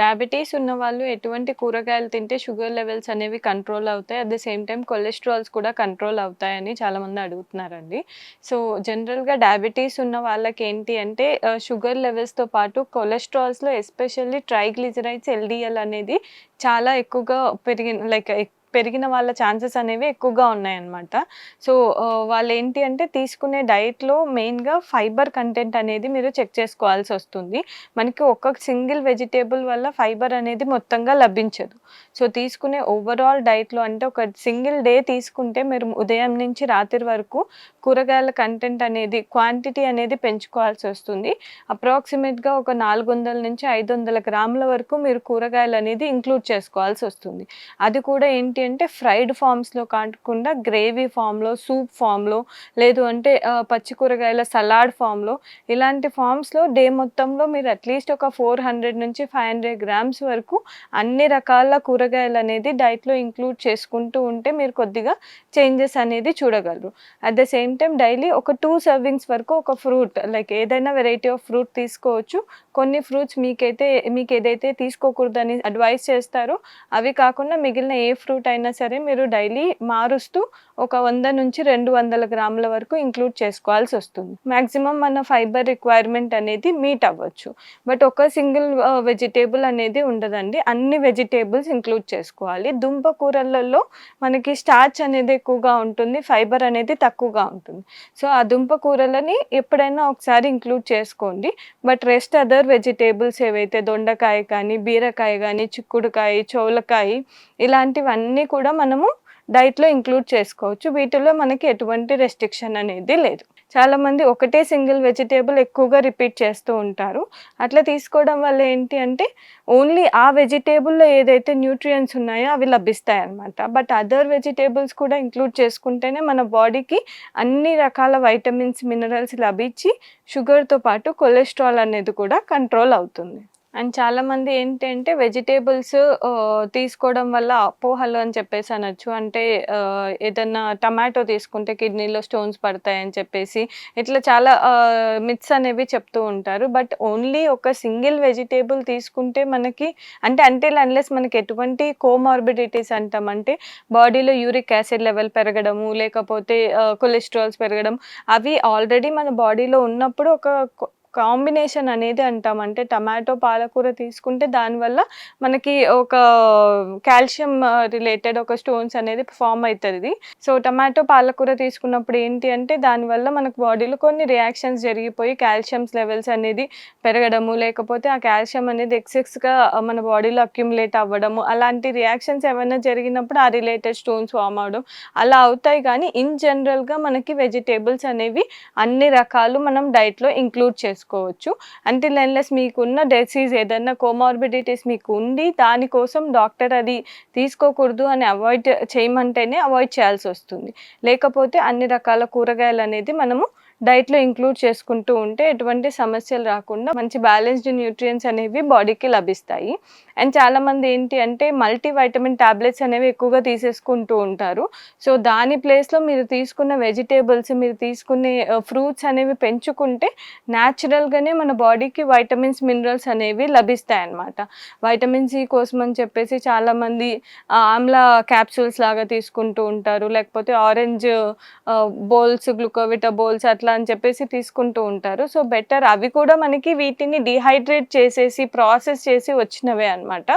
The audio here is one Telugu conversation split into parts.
డయాబెటీస్ ఉన్నవాళ్ళు ఎటువంటి కూరగాయలు తింటే షుగర్ లెవెల్స్ అనేవి కంట్రోల్ అవుతాయి. At the same time cholesterols కూడా కంట్రోల్ అవుతాయని చాలామంది అడుగుతున్నారండి. సో, జనరల్‌గా డయాబెటీస్ ఉన్న వాళ్ళకేంటి అంటే షుగర్ లెవెల్స్‌తో పాటు కొలెస్ట్రాల్స్‌లో ఎస్పెషల్లీ ట్రైగ్లిజరైడ్స్, ఎల్‌డీఎల్ అనేది చాలా ఎక్కువగా పెరిగిన వాళ్ళ ఛాన్సెస్ అనేవి ఎక్కువగా ఉన్నాయన్నమాట. సో, వాళ్ళేంటి అంటే తీసుకునే డైట్‌లో మెయిన్‌గా ఫైబర్ కంటెంట్ అనేది మీరు చెక్ చేసుకోవాల్సొస్తుంది. మనకి ఒక్క సింగిల్ వెజిటబుల్ వల్ల ఫైబర్ అనేది మొత్తంగా లభించదు. సో, తీసుకునే ఓవరాల్ డైట్‌లో అంటే ఒక సింగిల్ డే తీసుకుంటే మీరు ఉదయం నుంచి రాత్రి వరకు కూరగాయల కంటెంట్ అనేది క్వాంటిటీ అనేది పెంచుకోవాల్సొస్తుంది. అప్రాక్సిమేట్‌గా ఒక 400-500 గ్రాముల వరకు మీరు కూరగాయలనేది ఇంక్లూడ్ చేసుకోవాల్సొస్తుంది. అది కూడా ఏంటి అంటే ఫ్రైడ్ ఫార్మ్స్‌లో కాకుండా గ్రేవీ ఫార్మ్‌లో, సూప్ ఫార్మ్‌లో లేదు అంటే పచ్చి కూరగాయల సలాడ్ ఫార్మ్‌లో ఇలాంటి ఫార్మ్స్‌లో డే మొత్తంలో మీరు అట్‌లీస్ట్ ఒక 400-500 గ్రామ్స్ వరకు అన్ని రకాల కూరగాయలనేది డైట్‌లో ఇంక్లూడ్ చేసుకుంటూ ఉంటే మీరు కొద్దిగా చేంజెస్ అనేది చూడగలరు. At the same time daily ఒక 2 సర్వింగ్స్ వరకు ఒక ఫ్రూట్ ఏదైనా వెరైటీ ఆఫ్ ఫ్రూట్ తీసుకోవచ్చు. కొన్ని ఫ్రూట్స్ మీకేదైతే తీసుకోకూడదని అడ్వైస్ చేస్తారో అవి కాకుండా మిగిలిన ఏ ఫ్రూట్ అయినా సరే మీరు డైలీ మారుస్తూ ఒక 100-200 గ్రాముల వరకు ఇంక్లూడ్ చేసుకోవాల్సొస్తుంది. మాక్సిమం మన ఫైబర్ రిక్వైర్మెంట్ అనేది మీట్ అవ్వచ్చు. బట్ ఒక సింగిల్ వెజిటబుల్ అనేది ఉండదండి. అన్ని వెజిటబుల్స్ ఇంక్లూడ్ చేసుకోవాలి. దుంప కూరలలో మనకి స్టార్చ్ అనేది ఎక్కువగా ఉంటుంది. ఫైబర్ అనేది తక్కువగా ఉంటుంది. సో, ఆ దుంప కూరలని ఎప్పుడైనా ఒకసారి ఇంక్లూడ్ చేసుకోండి. బట్ రెస్ట్ అదర్ వెజిటబుల్స్ ఏవైతే దొండకాయ కానీ, బీరకాయ గానీ, చిక్కుడుకాయ, చోలకాయ ఇలాంటివన్నీ కూడా మనము డైట్‌లో ఇంక్లూడ్ చేసుకోవచ్చు. వీటిలో మనకి ఎటువంటి రెస్ట్రిక్షన్ అనేది లేదు. చాలామంది ఒకటే సింగిల్ వెజిటబుల్ ఎక్కువగా రిపీట్ చేస్తూ ఉంటారు. అట్లా తీసుకోవడం వల్ల ఏంటి అంటే ఓన్లీ ఆ వెజిటబుల్‌లో ఏదైతే న్యూట్రియంట్స్ ఉన్నాయో అవి లభిస్తాయన్నమాట. బట్ అదర్ వెజిటబుల్స్ కూడా ఇంక్లూడ్ చేసుకుంటేనే మన బాడీకి అన్ని రకాల వైటమిన్స్, మినరల్స్ లభించి షుగర్‌తో పాటు కొలెస్ట్రాల్ అనేది కూడా కంట్రోల్ అవుతుంది. అండ్ చాలామంది ఏంటంటే వెజిటబుల్స్ తీసుకోవడం వల్ల అపోహలు అని చెప్పేసి అనొచ్చు. అంటే ఏదన్నా టమాటో తీసుకుంటే కిడ్నీలో స్టోన్స్ పడతాయని చెప్పేసి ఇట్లా చాలా మిత్స్ అనేవి చెప్తూ ఉంటారు. బట్ ఓన్లీ ఒక సింగిల్ వెజిటబుల్ తీసుకుంటే మనకి అంటిల్ అన్లెస్ మనకి ఎటువంటి కోమార్బిడిటీస్ అంటాం. అంటే బాడీలో యూరిక్ యాసిడ్ లెవెల్ పెరగడము, లేకపోతే కొలెస్ట్రాల్స్ పెరగడం అవి ఆల్రెడీ మన బాడీలో ఉన్నప్పుడు ఒక కాంబినేషన్ అనేది అంటాం. అంటే టమాటో, పాలకూర తీసుకుంటే దానివల్ల మనకి ఒక కాల్షియం రిలేటెడ్ ఒక స్టోన్స్ అనేది ఫార్మ్ అయితది. సో, టమాటో, పాలకూర తీసుకున్నప్పుడు ఏంటి అంటే దానివల్ల మనకు బాడీలో కొన్ని రియాక్షన్స్ జరిగిపోయి కాల్షియమ్స్ లెవెల్స్ అనేది పెరగడము, లేకపోతే ఆ కాల్షియం అనేది ఎక్సెస్‌గా మన బాడీలో అక్యుములేట్ అవ్వడము, అలాంటి రియాక్షన్స్ ఏమైనా జరిగినప్పుడు ఆ రిలేటెడ్ స్టోన్స్ ఫార్మ్ అవ్వడం అలా అవుతాయి. కానీ ఇన్ జనరల్‌గా మనకి వెజిటబుల్స్ అనేవి అన్ని రకాలు మనం డైట్‌లో ఇంక్లూడ్ చేసుకోవచ్చు. అంటిల్ అన్లెస్ మీకున్న డిసీజ్ ఏదన్నా కోమార్బిడిటీస్ మీకు ఉండి దానికోసం డాక్టర్ అది తీసుకోకూడదు అని అవాయిడ్ చేయమంటేనే అవాయిడ్ చేయాల్సొస్తుంది. లేకపోతే అన్ని రకాల కూరగాయలనేది మనము డైట్‌లో ఇంక్లూడ్ చేసుకుంటూ ఉంటే ఎటువంటి సమస్యలు రాకుండా మంచి బ్యాలెన్స్‌డ్ న్యూట్రియంట్స్ అనేవి బాడీకి లభిస్తాయి. అండ్ చాలామంది ఏంటి అంటే మల్టీ వైటమిన్ టాబ్లెట్స్ అనేవి ఎక్కువగా తీసేసుకుంటూ ఉంటారు. సో, దాని ప్లేస్‌లో మీరు తీసుకున్న వెజిటబుల్స్, మీరు తీసుకునే ఫ్రూట్స్ అనేవి పెంచుకుంటే న్యాచురల్‌గానే మన బాడీకి వైటమిన్స్, మినరల్స్ అనేవి లభిస్తాయన్నమాట. వైటమిన్ సి కోసం అని చెప్పేసి చాలామంది ఆమ్లా క్యాప్సూల్స్ లాగా తీసుకుంటూ ఉంటారు. లేకపోతే ఆరెంజ్ బోల్స్, గ్లూకోవిటా బోల్స్ అట్లా అని చెప్పేసి తీసుకుంటూ ఉంటారు. సో, బెటర్ అవి కూడా మనకి వీటిని డీహైడ్రేట్ చేసేసి, ప్రాసెస్ చేసి వచ్చినవే అన్నమాట.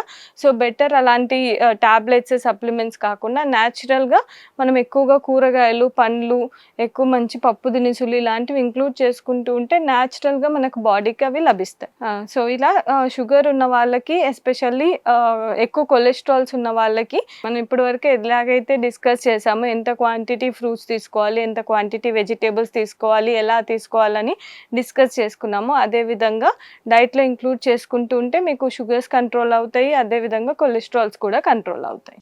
సో, బెటర్ అలాంటి టాబ్లెట్స్, సప్లిమెంట్స్ కాకుండా న్యాచురల్‌గా మనం ఎక్కువగా కూరగాయలు, పండ్లు, ఎక్కువ మంచి పప్పు దినుసులు ఇలాంటివి ఇంక్లూడ్ చేసుకుంటూ ఉంటే న్యాచురల్‌గా మనకు బాడీకి అవి లభిస్తాయి. సో, ఇలా షుగర్ ఉన్న వాళ్ళకి ఎస్పెషల్లీ ఎక్కువ కొలెస్ట్రాల్స్ ఉన్న వాళ్ళకి మనం ఇప్పటివరకు ఎలాగైతే డిస్కస్ చేసామో ఎంత క్వాంటిటీ ఫ్రూట్స్ తీసుకోవాలి, ఎంత క్వాంటిటీ వెజిటబుల్స్ తీసుకోవాలి, ఎలా తీసుకోవాలని డిస్కస్ చేసుకున్నామో అదే విధంగా డైట్‌లో ఇంక్లూడ్ చేసుకుంటూ ఉంటే మీకు షుగర్స్ కంట్రోల్ అవుతాయి. అదే విధంగా కొలెస్ట్రాల్స్ కూడా కంట్రోల్ అవుతాయి.